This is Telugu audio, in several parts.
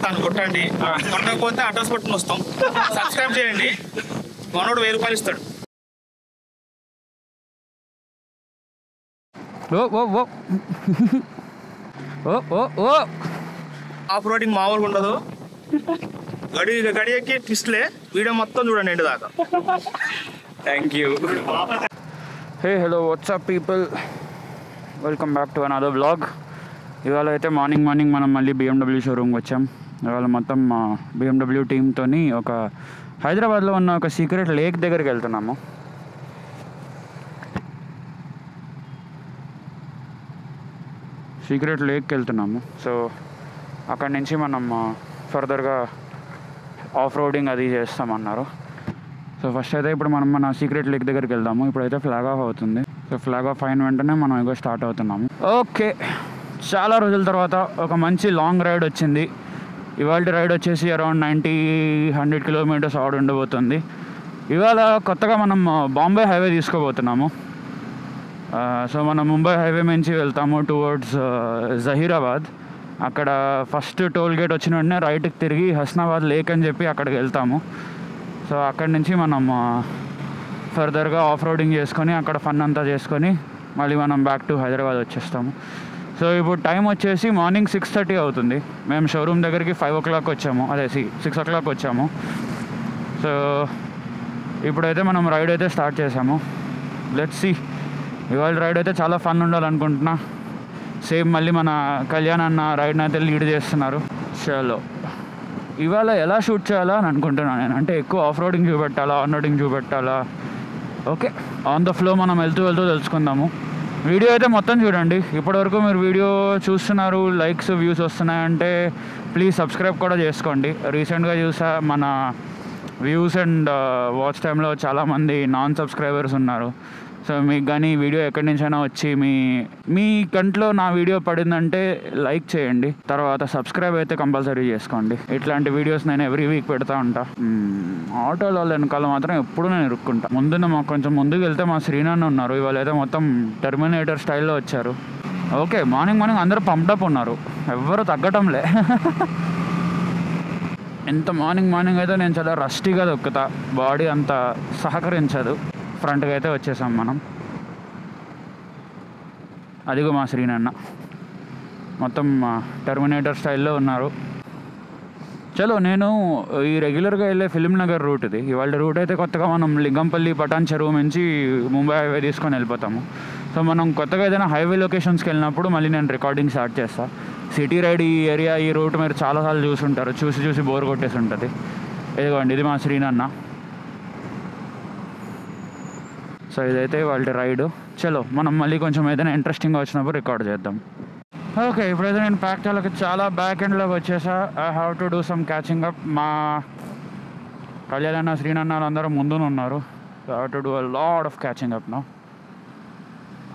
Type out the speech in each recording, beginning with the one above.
తను కొట్టండి, కొట్టకపోతే అడ్రస్ పట్టుకుని వస్తాం. సబ్స్క్రైబ్ చేయండి, మనోడు 1000 రూపాయలు ఇస్తాడు. ఆఫ్ రోడింగ్ మామూలుగా ఉండదు. గడియకి ట్విస్ట్లే. వీడియో మొత్తం చూడండి ఎండ్ దాకా. Thank you. Hey hello WhatsApp people, welcome back to another vlog. ఇవాళ అయితే మార్నింగ్ మనం మళ్ళీ BMW షోరూమ్కి వచ్చాం. ఇవాళ మొత్తం మా BMW టీమ్తో ఒక హైదరాబాద్లో ఉన్న ఒక సీక్రెట్ లేక్ దగ్గరికి వెళ్తున్నాము. సీక్రెట్ లేక్కి వెళ్తున్నాము. సో అక్కడి నుంచి మనం ఫర్దర్గా ఆఫ్ రోడింగ్ అది చేస్తామన్నారు. సో ఫస్ట్ అయితే ఇప్పుడు మనం మన సీక్రెట్ లేక్ దగ్గరికి వెళ్దాము. ఇప్పుడైతే ఫ్లాగ్ ఆఫ్ అవుతుంది. సో ఫ్లాగ్ ఆఫ్ అయిన వెంటనే మనం ఇగో స్టార్ట్ అవుతున్నాము. ఓకే, చాలా రోజుల తర్వాత ఒక మంచి లాంగ్ రైడ్ వచ్చింది. ఇవాళ రైడ్ వచ్చేసి అరౌండ్ 90-100 కిలోమీటర్స్ ఆడ్ ఉండబోతుంది. ఇవాళ కొత్తగా మనం బాంబే హైవే తీసుకోబోతున్నాము. సో మనం ముంబై హైవే నుంచి వెళ్తాము టువర్డ్స్ జహీరాబాద్. అక్కడ ఫస్ట్ టోల్ గేట్ వచ్చిన వెంటనే రైట్కి తిరిగి హస్నాబాద్ లేక్ అని చెప్పి అక్కడికి వెళ్తాము. సో అక్కడి నుంచి మనం ఫర్దర్గా ఆఫ్ రోడింగ్ చేసుకొని అక్కడ ఫన్ అంతా చేసుకొని మళ్ళీ మనం బ్యాక్ టు హైదరాబాద్ వచ్చేస్తాము. సో ఇప్పుడు టైం వచ్చేసి మార్నింగ్ 6:30 అవుతుంది. మేము షోరూమ్ దగ్గరికి 5 o'clock వచ్చాము, అదే 6 o'clock వచ్చాము. సో ఇప్పుడైతే మనం రైడ్ అయితే స్టార్ట్ చేసాము. Let's see. ఇవాళ రైడ్ అయితే చాలా ఫన్ ఉండాలనుకుంటున్నా. సేమ్ మళ్ళీ మన కళ్యాణ్ అన్న రైడ్ని అయితే లీడ్ చేస్తున్నారు. చలో ఇవాళ ఎలా షూట్ చేయాలా అని అనుకుంటున్నాను నేను. అంటే ఎక్కువ ఆఫ్ రోడింగ్ చూపెట్టాలా, ఆన్ రోడింగ్ చూపెట్టాలా? ఓకే, ఆన్ ద ఫ్లో మనం వెళ్తూ తెలుసుకుందాము. వీడియో అయితే మొత్తం చూడండి. ఇప్పటివరకు మీరు వీడియో చూస్తున్నారు, లైక్స్ వ్యూస్ వస్తున్నాయంటే ప్లీజ్ సబ్స్క్రైబ్ కూడా చేసుకోండి. రీసెంట్గా చూసా మన వ్యూస్ అండ్ వాచ్ టైంలో చాలామంది నాన్ సబ్స్క్రైబర్స్ ఉన్నారు. సో మీకు కానీ వీడియో ఎక్కడి నుంచైనా వచ్చి మీ కంట్లో నా వీడియో పడిందంటే లైక్ చేయండి, తర్వాత సబ్స్క్రైబ్ అయితే కంపల్సరీ చేసుకోండి. ఇట్లాంటి వీడియోస్ నేను ఎవ్రీ వీక్ పెడతా ఉంటా. ఆటోలో వెనకాల మాత్రం ఎప్పుడు నేను ఇరుక్కుంటా. మాకు కొంచెం ముందుకు వెళ్తే మా శ్రీనాన్న ఉన్నారు. ఇవాళ అయితే మొత్తం టెర్మినేటర్ స్టైల్లో వచ్చారు. ఓకే, మార్నింగ్ అందరూ పంప్డప్ ఉన్నారు, ఎవ్వరు తగ్గటంలే. ఎంత మార్నింగ్ అయితే నేను చాలా రస్టీగా దొక్కుతా, బాడీ అంత సహకరించదు. ఫ్రంట్గా అయితే వచ్చేసాం మనం. అదిగో మా శ్రీనన్న మొత్తం టెర్మినేటర్ స్టైల్లో ఉన్నారు. చలో, నేను ఈ రెగ్యులర్గా వెళ్ళే ఫిలిం నగర్ రూట్ ఇది. ఇవాళ రూట్ అయితే కొత్తగా మనం లింగంపల్లి పటాన్ చెరువు నుంచి ముంబై హైవే తీసుకొని వెళ్ళిపోతాము. సో మనం కొత్తగా ఏదైనా హైవే లొకేషన్స్కి వెళ్ళినప్పుడు మళ్ళీ నేను రికార్డింగ్ స్టార్ట్ చేస్తాను. సిటీ రైడ్ ఈ ఏరియా, ఈ రూట్ మీరు చాలాసార్లు చూసుంటారు, చూసి బోర్ కొట్టేసి ఉంటుంది. ఇదిగోండి, ఇది మా శ్రీనన్న. సో ఇదైతే వాళ్ళ రైడు. చలో మనం మళ్ళీ కొంచెం ఏదైనా ఇంట్రెస్టింగ్గా వచ్చినప్పుడు రికార్డ్ చేద్దాం. ఓకే, ఇప్పుడైతే నేను చాలా బ్యాక్ ఎండ్లోకి వచ్చేసా. I have to do some catching up. మా కళ్యాణ శ్రీనన్న అందరూ ముందునే ఉన్నారు. So I have to do a lot of catching up now.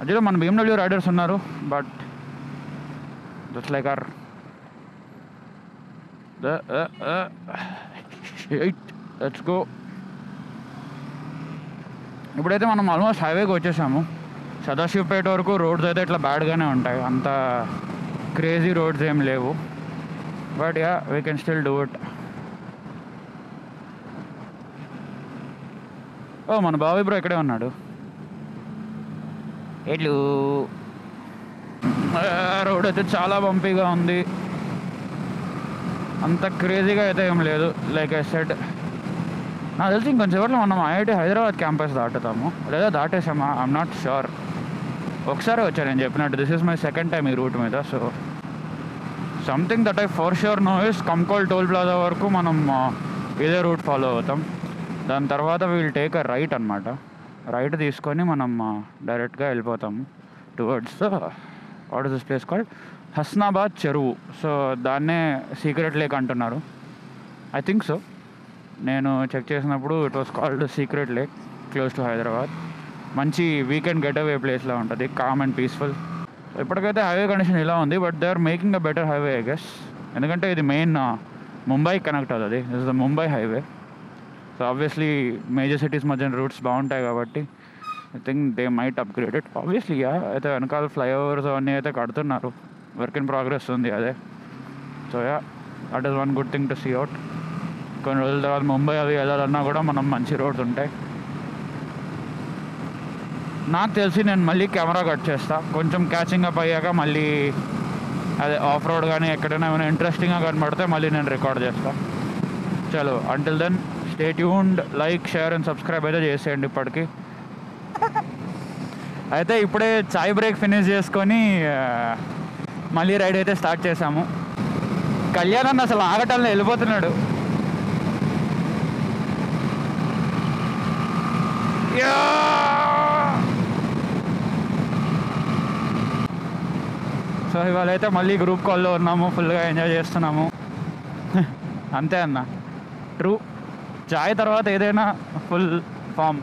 అదిలో మన BMW రైడర్స్ ఉన్నారు, but just like or let's go. ఇప్పుడైతే మనం ఆల్మోస్ట్ హైవేకి వచ్చేసాము. సదాశివపేట వరకు రోడ్స్ అయితే ఇట్లా బ్యాడ్గానే ఉంటాయి, అంత క్రేజీ రోడ్స్ ఏం లేవు. But yeah, we can still do it. ఓ, మన బావి బ్రో ఇక్కడే ఉన్నాడు. ఎట్లు రోడ్ అయితే చాలా బంపీగా ఉంది, అంత క్రేజీగా అయితే ఏం లేదు. లైక్ ఐ సెడ్, నాకు తెలిసి ఇంకొంచెంసేపట్లో మనం IIT హైదరాబాద్ క్యాంపస్ దాటుతాము, లేదా దాటేసామా, ఐఎమ్ నాట్ షూర్. ఒకసారి వచ్చాను నేను చెప్పినట్టు, this is my second time ఈ రూట్ మీద. So something that I for sure know is Kankol toll plaza వరకు మనం ఇదే రూట్ ఫాలో అవుతాం. దాని తర్వాత వీల్ టేక్ అ రైట్ అనమాట. రైట్ తీసుకొని మనం డైరెక్ట్గా వెళ్ళిపోతాము towards what is this place called Hasnabad చెరువు. సో దాన్నే సీక్రెట్ లేక్ అంటున్నారు, ఐ థింక్ సో. నేను చెక్ చేసినప్పుడు it was called secret lake, close to Hyderabad. మంచి వీకెండ్ గెట్ అవే ప్లేస్లో ఉంటుంది, కామ్ అండ్ పీస్ఫుల్. ఇప్పటికైతే హైవే కండిషన్ ఇలా ఉంది, but they are making a better highway I guess. ఎందుకంటే ఇది మెయిన్ ముంబై కనెక్ట్ అవుతుంది, this is the Mumbai highway. So obviously major cities మధ్య రూట్స్ బాగుంటాయి కాబట్టి I think they might upgrade it. Obviously అయితే వెనకాల ఫ్లైఓవర్స్ అవన్నీ అయితే కడుతున్నారు. వర్క్ ఇన్ ప్రోగ్రెస్ ఉంది అదే. So yeah, that is one good thing to see out. కొన్ని రోజుల తర్వాత ముంబై అవి వెళ్ళాలన్నా కూడా మనం మంచి రోడ్స్ ఉంటాయి. నాకు తెలిసి నేను మళ్ళీ కెమెరా కట్ చేస్తా, కొంచెం క్యాచింగ్ అప్ అయ్యాక మళ్ళీ అదే ఆఫ్ రోడ్ కానీ ఎక్కడైనా ఏమైనా ఇంట్రెస్టింగ్గా కనబడితే మళ్ళీ నేను రికార్డ్ చేస్తా. చలో, until then stay tuned. Like, share and subscribe అయితే చేసేయండి ఇప్పటికి. అయితే ఇప్పుడే చాయ్ బ్రేక్ ఫినిష్ చేసుకొని మళ్ళీ రైడ్ అయితే స్టార్ట్ చేసాము. కళ్యాణ్ అన్న అసలు ఆగటంలో వెళ్ళిపోతున్నాడు. సో ఇవాళ అయితే మళ్ళీ గ్రూప్ కాల్లో ఉన్నాము, ఫుల్గా ఎంజాయ్ చేస్తున్నాము. అంతే అన్న, ట్రూ. చాయ్ తర్వాత ఏదైనా ఫుల్ ఫామ్.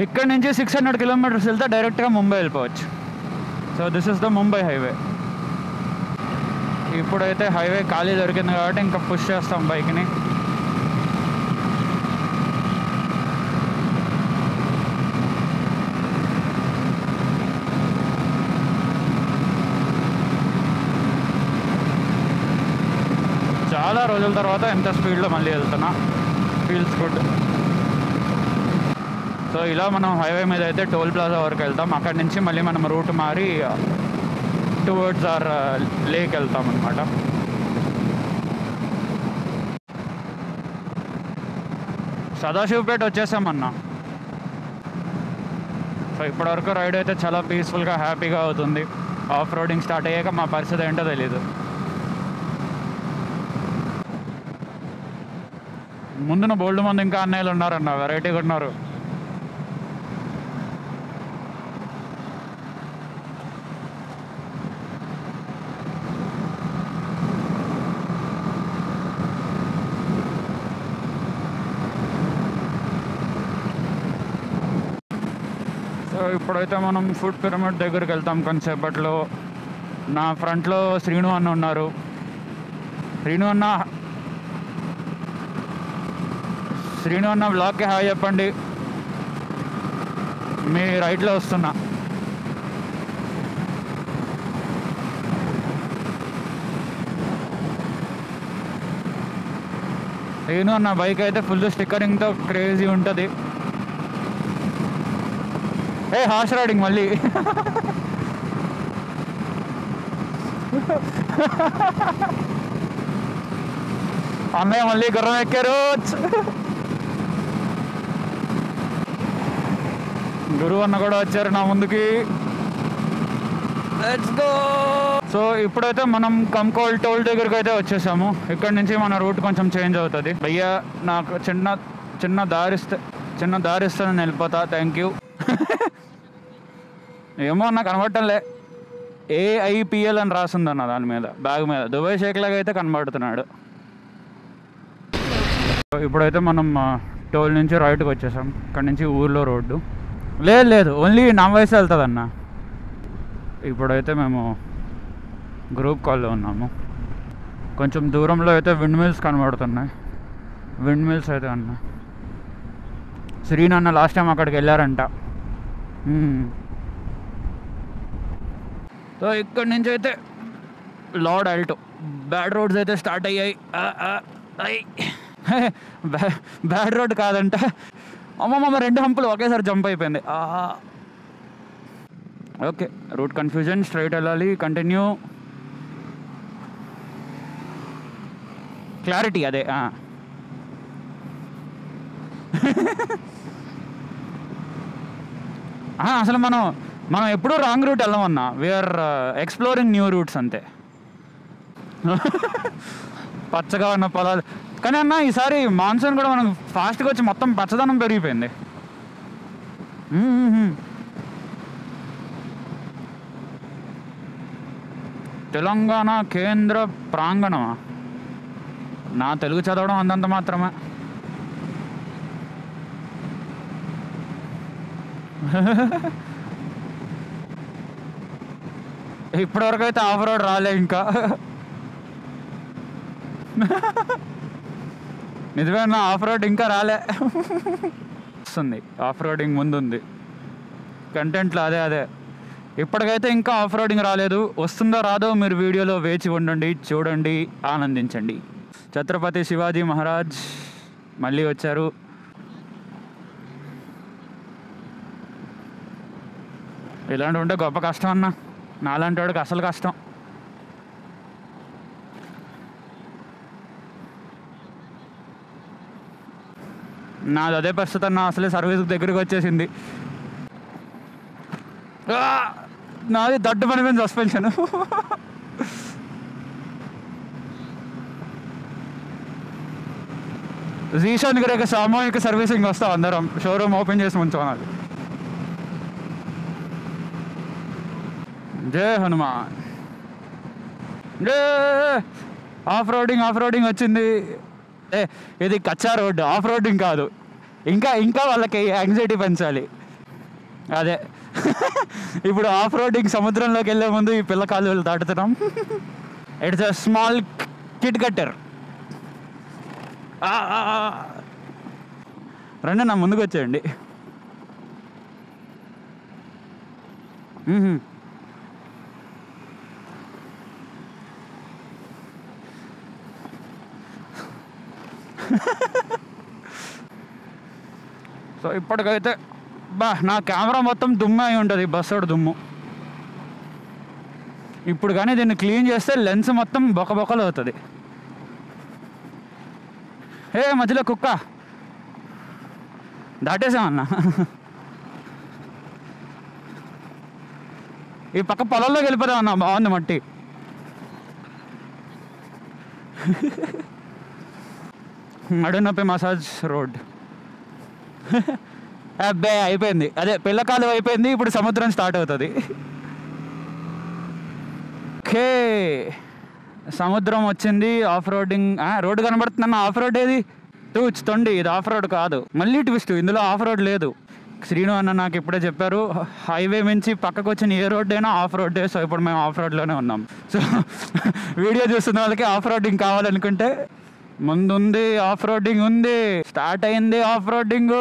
ఇక్కడ నుంచి 600 కిలోమీటర్స్ వెళ్తే డైరెక్ట్గా ముంబై వెళ్ళిపోవచ్చు. So this is the Mumbai highway. ఇప్పుడైతే హైవే ఖాళీ దొరికింది కాబట్టి ఇంకా పుష్ చేస్తాం బైక్ని. చాలా రోజుల తర్వాత ఎంత స్పీడ్లో మళ్ళీ వెళ్తున్నా, ఫీల్స్ గుడ్. సో ఇలా మనం హైవే మీద అయితే టోల్ ప్లాజా వరకు వెళ్తాం. అక్కడి నుంచి మళ్ళీ మనం రూట్ మారి టువర్డ్స్ ఆర్ లేక్ వెళ్తాం అనమాట. సదాశివపేట వచ్చేసామన్నా. సో ఇప్పటివరకు రైడ్ అయితే చాలా పీస్ఫుల్గా హ్యాపీగా అవుతుంది. ఆఫ్ రోడింగ్ స్టార్ట్ అయ్యాక మా పరిస్థితి ఏంటో తెలీదు. ముందున బోల్డ్ మంది ఇంకా అన్నయ్యలు ఉన్నారన్న, వెరైటీగా ఉన్నారు. సో ఇప్పుడైతే మనం ఫుడ్ పిరమిడ్ దగ్గరికి వెళ్తాం కొంతసేపట్లో. నా ఫ్రంట్లో శ్రీను అన్న ఉన్నారు. శ్రీను అన్న బ్లాగ్కి హాయ్ చెప్పండి. మీ రైట్లో వస్తున్నా. శ్రీను అన్న బైక్ అయితే ఫుల్ స్టిక్కరింగ్తో క్రేజీ ఉంటుంది. హార్ష్ రైడింగ్ మళ్ళీ. అన్నయ్య మళ్ళీ గుర్రం ఎక్కారు. గురువు అన్న కూడా వచ్చారు నా ముందుకి. Let's go. సో ఇప్పుడైతే మనం కంకోల్ టోల్ దగ్గరికి అయితే వచ్చేసాము. ఇక్కడ నుంచి మన రూట్ కొంచెం చేంజ్ అవుతుంది. భయ్యా నాకు చిన్న దారి ఇస్తే నేను వెళ్ళిపోతా. Thank you. ఏమో నాకు కనబడటంలే. AIPL అని రాసిందన్న దాని మీద, బ్యాగ్ మీద. దుబాయ్ షేక్ లాగా అయితే కనబడుతున్నాడు. ఇప్పుడైతే మనం టోల్ నుంచి రైట్కి వచ్చేసాం. ఇక్కడ నుంచి ఊర్లో రోడ్డు లేదు, ఓన్లీ నా వయసు వెళ్తుంది అన్న. ఇప్పుడైతే మేము గ్రూప్ కాల్లో ఉన్నాము. కొంచెం దూరంలో అయితే విండ్ మిల్స్ కనబడుతున్నాయి. విండ్ మిల్స్ అయితే అన్న శ్రీను అన్న లాస్ట్ టైం అక్కడికి వెళ్ళారంట. సో ఇక్కడి నుంచి అయితే లార్డ్ ఆల్టో. బ్యాడ్ రోడ్స్ అయితే స్టార్ట్ అయ్యాయి. బ్యాడ్ రోడ్ కాదంట, అమ్మమ్మ 2 హంపులు ఒకేసారి జంప్ అయిపోయింది. Okay, route confusion. స్ట్రైట్ వెళ్ళాలి, కంటిన్యూ. క్లారిటీ అదే. అసలు మనం ఎప్పుడూ రాంగ్ రూట్ వెళ్ళమన్నా. వీఆర్ ఎక్స్ప్లోరింగ్ న్యూ రూట్స్ అంతే. పచ్చగా ఉన్న పొలాలు. కానీ అన్న ఈసారి మాన్సూన్ కూడా మనకు ఫాస్ట్గా వచ్చి మొత్తం పచ్చదనం పెరిగిపోయింది. తెలంగాణ కేంద్ర ప్రాంగణమా? నా తెలుగు చదవడం అంతంత మాత్రమే. ఇప్పటివరకు అయితే ఆఫ్ రోడ్ రాలే ఇంకా. నిజమేనా? ఆఫ్ రోడ్ ఇంకా రాలే. వస్తుంది, ఆఫ్ రోడింగ్ ముందుంది కంటెంట్లో. అదే ఇప్పటికైతే ఇంకా ఆఫ్ రోడింగ్ రాలేదు. వస్తుందో రాదో మీరు వీడియోలో వేచి ఉండండి, చూడండి, ఆనందించండి. ఛత్రపతి శివాజీ మహారాజ్ మళ్ళీ వచ్చారు. ఇలాంటి ఉంటే గొప్ప కష్టం అన్న. నాలాంటి వాడికి అసలు కష్టం. నాది అదే పరిస్థితి అన్న. అసలే సర్వీస్ దగ్గరికి వచ్చేసింది. నాది దడ్డు పడిపోయింది సస్పెన్షన్. జీషన్ దగ్గర సామూహిక సర్వీసింగ్ వస్తాం అందరం. షోరూమ్ ఓపెన్ చేసి ఉంచుకోవాలి. జై హనుమాన్. ఆఫ్ రోడింగ్ వచ్చింది. ఇది కచ్చా రోడ్డు, ఆఫ్ రోడింగ్ కాదు. ఇంకా వాళ్ళకి యాంగ్జైటీ పెంచాలి. అదే ఇప్పుడు ఆఫ్ రోడింగ్ సముద్రంలోకి వెళ్ళే ముందు ఈ పిల్ల కాలువలు దాటుతున్నాం. It's a small kid cutter. రండి నా ముందుకు వచ్చేయండి. సో ఇప్పటికైతే నా కెమెరా మొత్తం దుమ్ము అయి ఉంటుంది, బస్సోడు దుమ్ము. ఇప్పుడు కానీ దీన్ని క్లీన్ చేస్తే లెన్స్ మొత్తం బొక్కలు అవుతుంది. మధ్యలో కుక్క దాటేసామన్నా. ఈ పక్క పొలంలోకి వెళ్ళిపోదామన్నా, బాగుంది మట్టి. నడునొప్పి మసాజ్ రోడ్. అబ్బే అయిపోయింది. అదే పిల్లకాలం అయిపోయింది. ఇప్పుడు సముద్రం స్టార్ట్ అవుతుంది. ఓకే, సముద్రం వచ్చింది. ఆఫ్ రోడింగ్ రోడ్డు కనబడుతుందన్న. ఆఫ్ రోడ్ ఏది? తొండి. ఇది ఆఫ్ రోడ్ కాదు. మళ్ళీ ట్విస్ట్, ఇందులో ఆఫ్ రోడ్ లేదు. శ్రీను అన్న నాకు ఇప్పుడే చెప్పారు, హైవే నుంచి పక్కకు వచ్చిన ఏ రోడ్ అయినా ఆఫ్ రోడ్డే. సో ఇప్పుడు మేము ఆఫ్ రోడ్లోనే ఉన్నాం. సో వీడియో చూస్తున్న వాళ్ళకి ఆఫ్ రోడింగ్ కావాలనుకుంటే ముందుంది, ఆఫ్ రోడింగ్ ఉంది. స్టార్ట్ అయింది ఆఫ్ రోడింగ్.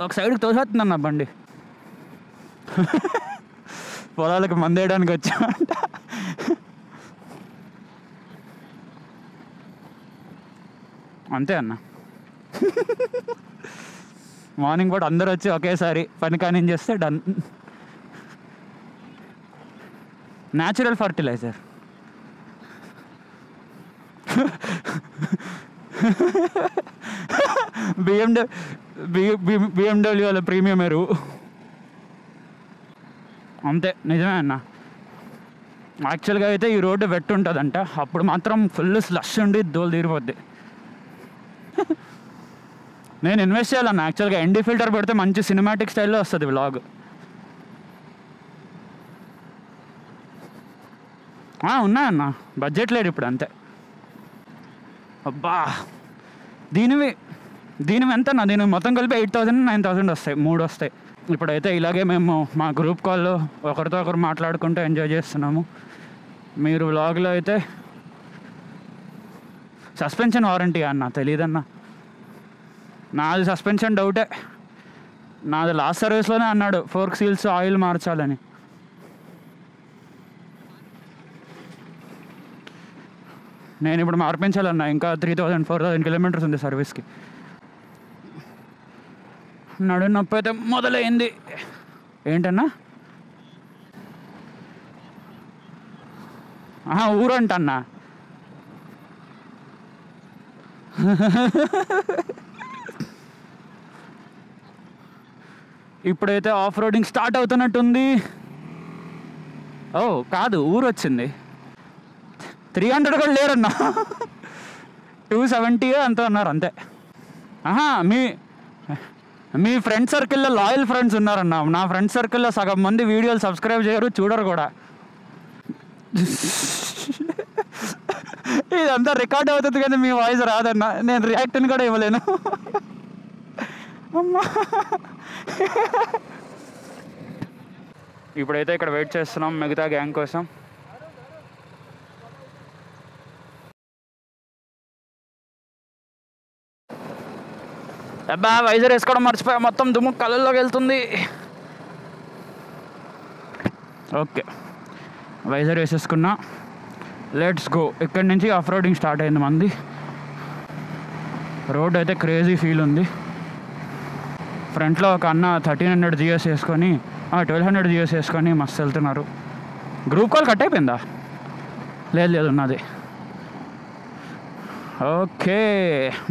ఒక సైడ్కి తోసేస్తుందన్న బండి. పొలాలకు మందేయడానికి వచ్చామంట. అంతే అన్న. మార్నింగ్ కూడా అందరూ వచ్చి ఒకేసారి పని కానించేస్తే డన్. Natural fertiliser. బిఎండబ్ల్యూ వాళ్ళ ప్రీమియం ఎరువు. అంతే, నిజమే అన్న. యాక్చువల్గా అయితే ఈ రోడ్డు వెట్ ఉంటుందంట. అప్పుడు మాత్రం ఫుల్ స్లష్ ఉండి దోలు తీరిపోద్ది. నేను ఇన్వెస్ట్ చేయాలన్న. యాక్చువల్గా ఎన్డీ ఫిల్టర్ పెడితే మంచి సినిమాటిక్ స్టైల్లో వస్తుంది వ్లాగ్. ఉన్నాయన్న, బడ్జెట్ లేదు ఇప్పుడు, అంతే. అబ్బా, దీనివి ఎంతన్నా? దీని మొత్తం కలిపి 8,000 9,000 వస్తాయి, 3 వస్తాయి. ఇప్పుడైతే ఇలాగే మేము మా గ్రూప్ కాల్లో ఒకరితో ఒకరు మాట్లాడుకుంటూ ఎంజాయ్ చేస్తున్నాము. మీరు వ్లాగ్లో అయితే సస్పెన్షన్ వారంటీ అన్న, తెలియదన్నా. నాది సస్పెన్షన్ డౌటే. నాది లాస్ట్ సర్వీస్లోనే అన్నాడు ఫోర్క్ సీల్స్ ఆయిల్ మార్చాలని. నేను ఇప్పుడు మార్పించాలన్నా. ఇంకా 3,000-4,000 కిలోమీటర్స్ ఉంది సర్వీస్కి. నొప్పి అయితే మొదలైంది. ఏంటన్నా? ఊరంటన్నా. ఇప్పుడైతే ఆఫ్ రోడింగ్ స్టార్ట్ అవుతున్నట్టుంది. కాదు, ఊరు వచ్చింది. 300 కూడా లేరన్నా. 270 అంత అన్నారు, అంతే. మీ ఫ్రెండ్ సర్కిల్లో లాయల్ ఫ్రెండ్స్ ఉన్నారన్నా. నా ఫ్రెండ్ సర్కిల్లో సగం మంది వీడియోలు సబ్స్క్రైబ్ చేయరు, చూడరు కూడా. ఇదంతా రికార్డ్ అవుతుంది కానీ మీ వాయిస్ రాదన్నా. నేను రియాక్ట్ని కూడా ఇవ్వలేను. అమ్మా, ఇప్పుడైతే ఇక్కడ వెయిట్ చేస్తున్నాం మిగతా గ్యాంగ్ కోసం. అబ్బా వైజర్ వేసుకోవడం మర్చిపోయా, మొత్తం దుమ్ము కళ్ళల్లోకి వెళ్తుంది. ఓకే, వైజర్ వేసేసుకున్నా. Let's go. ఇక్కడి నుంచి ఆఫ్ రోడింగ్ స్టార్ట్ అయింది మంది. రోడ్ అయితే క్రేజీ ఫీల్ ఉంది. ఫ్రంట్లో ఒక అన్న 1300 GS వేసుకొని 1200 GS వేసుకొని మస్తు వెళ్తున్నారు. గ్రూప్ కాల్ కట్ అయిపోయిందా? లేదు ఉన్నది. ఓకే,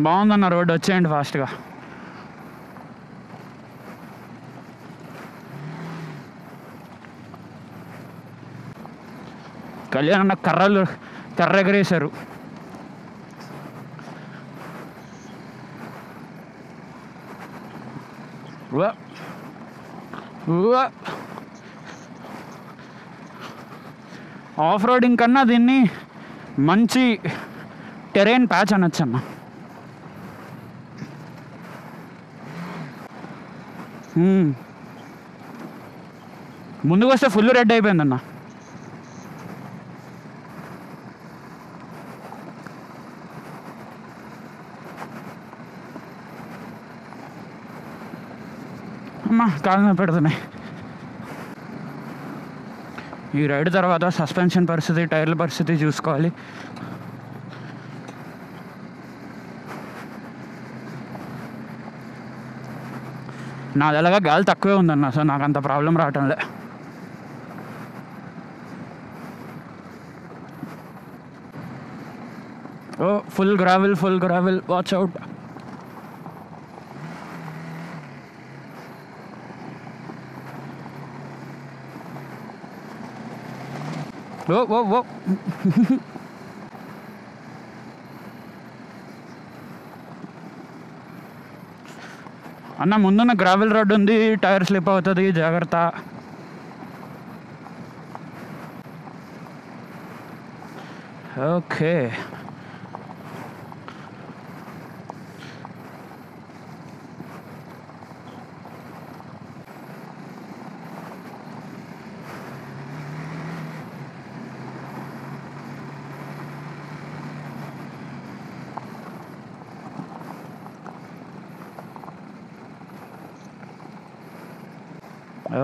బాగుందన్న రోడ్, వచ్చేయండి ఫాస్ట్గా. కళ్యాణ్ అన్న కర్ర ఎగరేశారు. ఆఫ్ రోడింగ్ కన్నా దీన్ని మంచి టెరైన్ ప్యాచ్ అనొచ్చు అన్న. ముందుకు వస్తే ఫుల్ రెడ్ అయిపోయిందన్న. అమ్మా కాళ్ళ పెడుతున్నాయి. ఈ రైడ్ తర్వాత సస్పెన్షన్ పరిస్థితి, టైర్ల పరిస్థితి చూసుకోవాలి. నాది ఎలాగా గాలి తక్కువే ఉందన్న, సో నాకు అంత ప్రాబ్లం రావటంలే. ఓ ఫుల్ గ్రావెల్, వాచ్ అవుట్. ఓ అన్న, ముందున్న గ్రావెల్ రోడ్ ఉంది, టైర్ స్లిప్ అవుతుంది, జాగ్రత్త. Okay,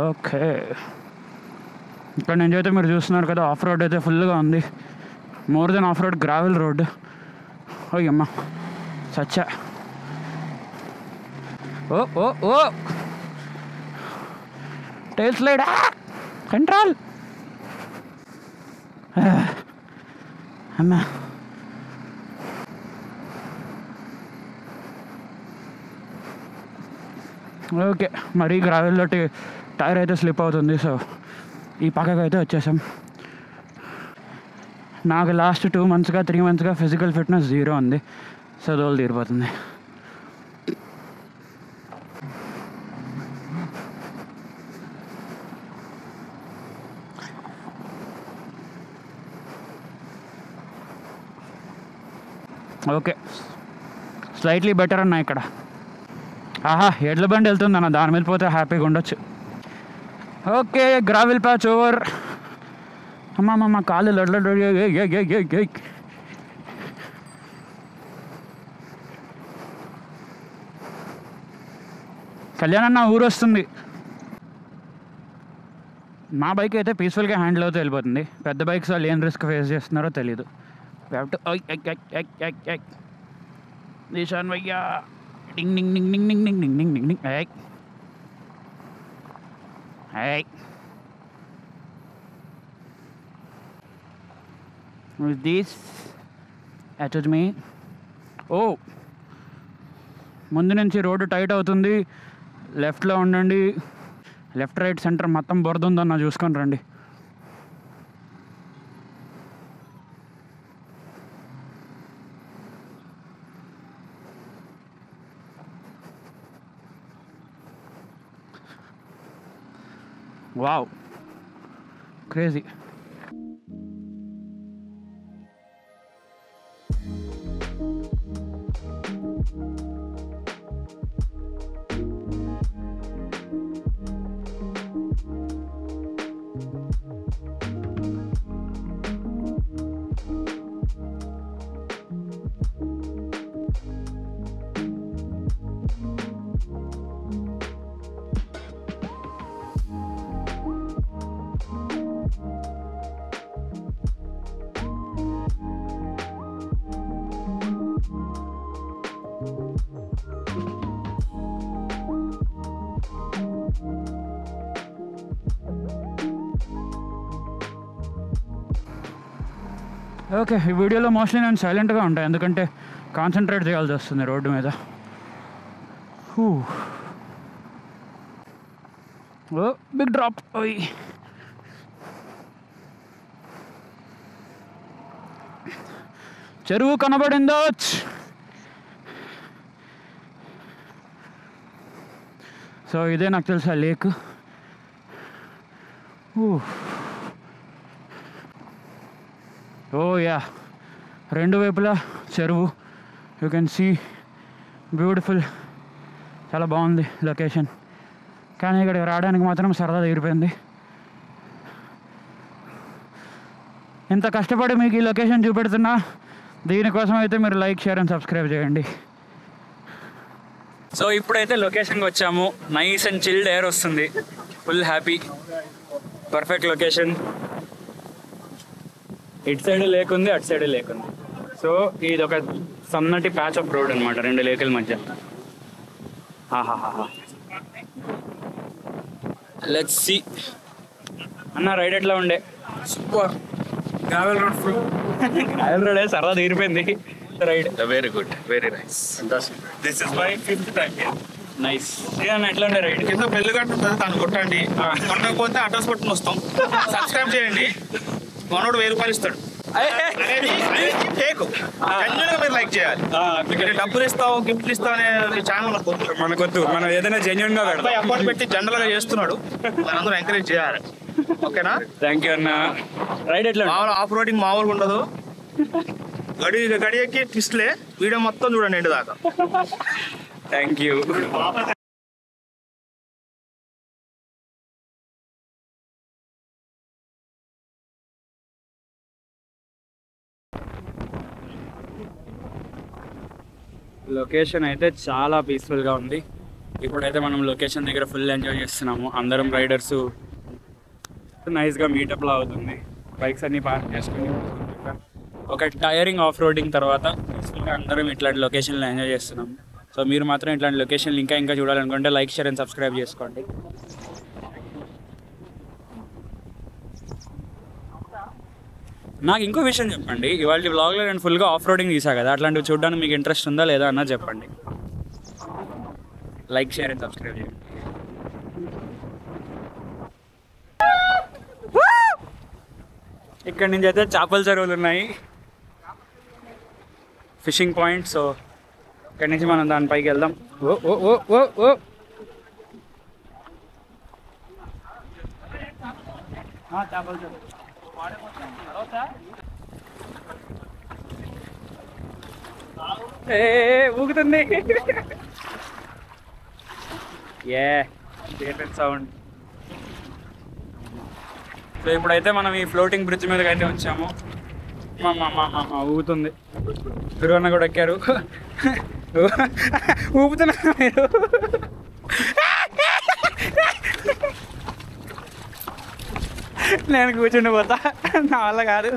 okay. ఇక్కడ నుంచి అయితే మీరు చూస్తున్నారు కదా, ఆఫ్ రోడ్ అయితే ఫుల్గా ఉంది. More than of road, gravel road. ఓయమ్మ సచ్చా. ఓ టైల్ స్లైడ్, కంట్రోల్. అమ్మా ఓకే, మరీ గ్రావెల్లో టైర్ అయితే స్లిప్ అవుతుంది. సో ఈ పక్కకు అయితే వచ్చేసాం. నాకు లాస్ట్ 2 monthsగా 3 monthsగా ఫిజికల్ ఫిట్నెస్ 0 ఉంది. సో దోలు తీరిపోతుంది. ఓకే, స్లైట్లీ బెటర్ అన్న ఇక్కడ. ఆహా, ఎడ్ల బండి వెళ్తుంది అన్న, దాని మీద పోతే హ్యాపీగా ఉండొచ్చు. Okay, gravel patch over. అమ్మమ్మ కాళ్ళు లడ్లు. కళ్యాణ్ అన్న ఊరు వస్తుంది. మా బైక్ అయితే పీస్ఫుల్గా హ్యాండిల్ అవుతూ వెళ్ళిపోతుంది. పెద్ద బైక్స్ వాళ్ళు ఏం రిస్క్ ఫేస్ చేస్తున్నారో తెలీదు. నిషాన్ భయ్యా, డింగ్ డింగ్ డింగ్ డింగ్ డింగ్ డింగ్ డింగ్ డింగ్ డింగ్. With this attach me. ఓ, ముందు నుంచి రోడ్డు టైట్ అవుతుంది. లెఫ్ట్లో ఉండండి. లెఫ్ట్ రైట్ సెంటర్ మొత్తం బురద ఉందన్న, చూసుకొని రండి. Wow, crazy. ఓకే, ఈ వీడియోలో మోస్ట్లీ నేను సైలెంట్గా ఉంటాను ఎందుకంటే కాన్సన్ట్రేట్ చేయాల్సి వస్తుంది రోడ్డు మీద. ఓ బిగ్ డ్రాప్. ఓయ్ చెరువు కనబడిందో. సో ఇదే నాకు తెలుసా లేక్. ఓ యా, రెండు వైపులా చెరువు. You can see beautiful. చాలా బాగుంది లొకేషన్. కానీ ఇక్కడికి రావడానికి మాత్రం సరదా తీరిపోయింది. ఇంత కష్టపడి మీకు ఈ లొకేషన్ చూపెడుతున్నా, దీనికోసం అయితే మీరు లైక్, షేర్ అండ్ సబ్స్క్రైబ్ చేయండి. సో ఇప్పుడైతే లొకేషన్కి వచ్చాము. నైస్ అండ్ చిల్డ్ ఎయిర్ వస్తుంది. Full happy. Perfect location. ఇటు సైడ్ లేకుంది, అటు సైడ్ లేకుంది. సో ఇది ఒక సన్నటి ప్యాచ్ ఆఫ్ రోడ్ అనమాట రెండు లేకుల మధ్య. ఆహాహా. Let's see. అన్న రైడ్ ఎట్లా ఉండే? Super. Gravel road full. Gravel road సరదా తీరిపోయింది ride. Very good, very nice. This is my 5th time. Nice. ఎట్లా ఉండే రైడ్? కింద బెల్ గట్టు ఉంటుంది, దాన్ని కొట్టండి. కొట్టకపోతే అడ్రస్ పట్టుకుని వస్తాం. సబ్స్క్రైబ్ చేయండి. మనోడు 1000 రూపాయలు ఇస్తాడు. మీరు లైక్ చేయాలి. డబ్బులు ఇస్తావు, గిఫ్ట్లు ఇస్తావు అనే ఛానల్ మనకొద్దు. మనం ఏదైనా జెన్యున్ గా అకౌంట్ పెట్టి జనరల్ గా చేస్తున్నాడు. మనందరూ ఎంకరేజ్ చేయాలి. ఓకేనా? థ్యాంక్ యూ అన్న. రైడ్ ఎట్లా? మామూలు ఆఫ్ రోడింగ్ మామూలుగా ఉండదు. గడి ఎక్కి ట్విస్ట్లే. వీడియో మొత్తం చూడండి ఎండు దాకా. Thank you. లొకేషన్ అయితే చాలా పీస్ఫుల్గా ఉంది. ఇప్పుడైతే మనం లొకేషన్ దగ్గర ఫుల్ ఎంజాయ్ చేస్తున్నాము. అందరం రైడర్స్ నైస్గా మీటప్లా అవుతుంది. బైక్స్ అన్నీ పార్క్ చేసుకుని ఒక టైరింగ్ ఆఫ్ రోడింగ్ తర్వాత పీస్ఫుల్గా అందరం ఇట్లాంటి లొకేషన్లో ఎంజాయ్ చేస్తున్నాము. సో మీరు మాత్రం ఇట్లాంటి లొకేషన్లు ఇంకా చూడాలనుకుంటే లైక్, షేర్ అండ్ సబ్స్క్రైబ్ చేసుకోండి. నాకు ఇంకో విషయం చెప్పండి. ఇవాళ వ్లాగ్లో నేను ఫుల్గా ఆఫ్ రోడింగ్ తీసా కదా, అట్లాంటివి చూడడానికి మీకు ఇంట్రెస్ట్ ఉందా లేదా అన్నది చెప్పండి. లైక్, షేర్ అండ్ సబ్స్క్రైబ్ చేయండి. ఇక్కడ నుంచి అయితే చేపల చెరువులు ఉన్నాయి, ఫిషింగ్ పాయింట్. సో ఇక్కడి నుంచి మనం దానిపైకి వెళ్దాం. ఓ ఓ ఓ ఓ ఓ చేపల చెరువు ఊగుతుంది. సౌండ్. సో ఇప్పుడైతే మనం ఈ ఫ్లోటింగ్ బ్రిడ్జ్ మీదకి అయితే వచ్చాము. ఊగుతుంది. తిరువన్న కూడా ఎక్కారు. ఊపుతున్నారు మీరు. నేను కూర్చుండి పోతా, నా వల్ల కాదు.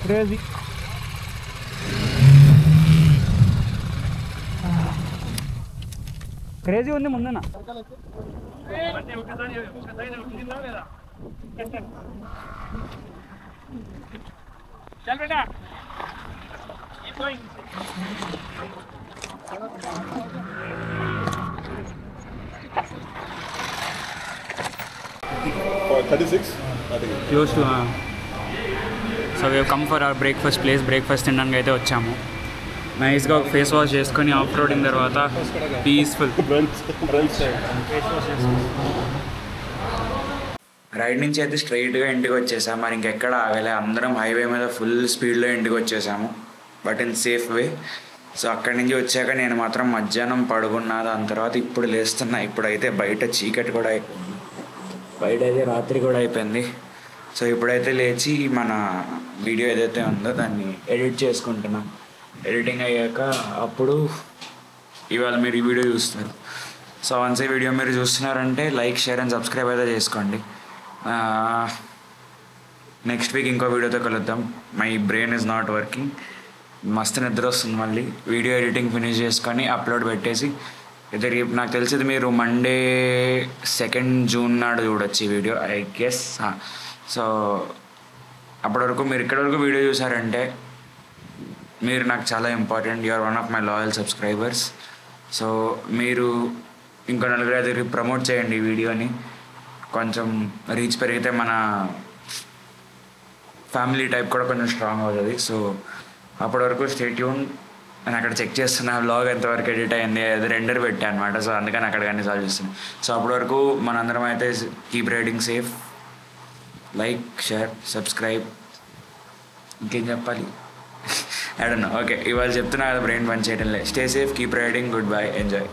crazy. క్రేజీ ఉంది ముందున. చల్ బేటా For 36, I think. Close to. So we come for hour breakfast తినడానికి అయితే వచ్చాము. నైస్గా ఒక ఫేస్ వాష్ చేసుకొని ఆఫ్ రోడింగ్ తర్వాత పీస్ఫుల్ రైడ్ నుంచి అయితే స్ట్రైట్గా ఇంటికి వచ్చేసాము. మరి ఇంకెక్కడ ఆగలే, అందరం హైవే మీద ఫుల్ స్పీడ్లో ఇంటికి వచ్చేసాము, but in safe way. So అక్కడి నుంచి వచ్చాక నేను మాత్రం మధ్యాహ్నం పడుకున్నా. దాని తర్వాత ఇప్పుడు లేస్తున్నా. ఇప్పుడైతే బయట చీకటి కూడా అయిపోయింది, బయట అయితే రాత్రి కూడా అయిపోయింది. సో ఇప్పుడైతే లేచి మన వీడియో ఏదైతే ఉందో దాన్ని ఎడిట్ చేసుకుంటున్నాం. ఎడిటింగ్ అయ్యాక అప్పుడు ఇవాళ మీరు ఈ వీడియో చూస్తారు. సో వన్స్ ఈ వీడియో మీరు చూస్తున్నారంటే లైక్, షేర్ అండ్ సబ్స్క్రైబ్ అయితే చేసుకోండి. నెక్స్ట్ వీక్ ఇంకో వీడియోతో కలుద్దాం. My brain is not working, మస్తు నిద్ర వస్తుంది. మళ్ళీ వీడియో ఎడిటింగ్ ఫినిష్ చేసుకొని అప్లోడ్ పెట్టేసి ఇది నాకు తెలిసింది మీరు మండే 2 జూన్ నాడు చూడొచ్చు ఈ వీడియో, ఐ గెస్. సో అప్పటి వరకు మీరు ఇక్కడి వరకు వీడియో చూసారంటే మీరు నాకు చాలా important. You are one of my loyal subscribers. So మీరు ఇంకో 4-5 ప్రమోట్ చేయండి ఈ వీడియోని. కొంచెం రీచ్ పెరిగితే మన ఫ్యామిలీ టైప్ కూడా కొంచెం స్ట్రాంగ్ అవుతుంది. సో అప్పటి వరకు స్టే ట్యూన్. నేను అక్కడ చెక్ చేస్తున్నా వ్లాగ్ ఎంతవరకు ఎడిట్ అయింది, అది రెండర్ పెట్టా అనమాట. సో అందుకని అక్కడ కానీ సాల్వ్ చేస్తున్నాను. సో అప్పటి వరకు మనందరం అయితే keep riding safe. Like, share, subscribe. ఇంకేం చెప్పాలి? I don't know. ఓకే, ఇవాళ చెప్తున్నా కదా, బ్రెయిన్ పని చేయడం లేదు. Stay safe, keep riding, good bye, enjoy.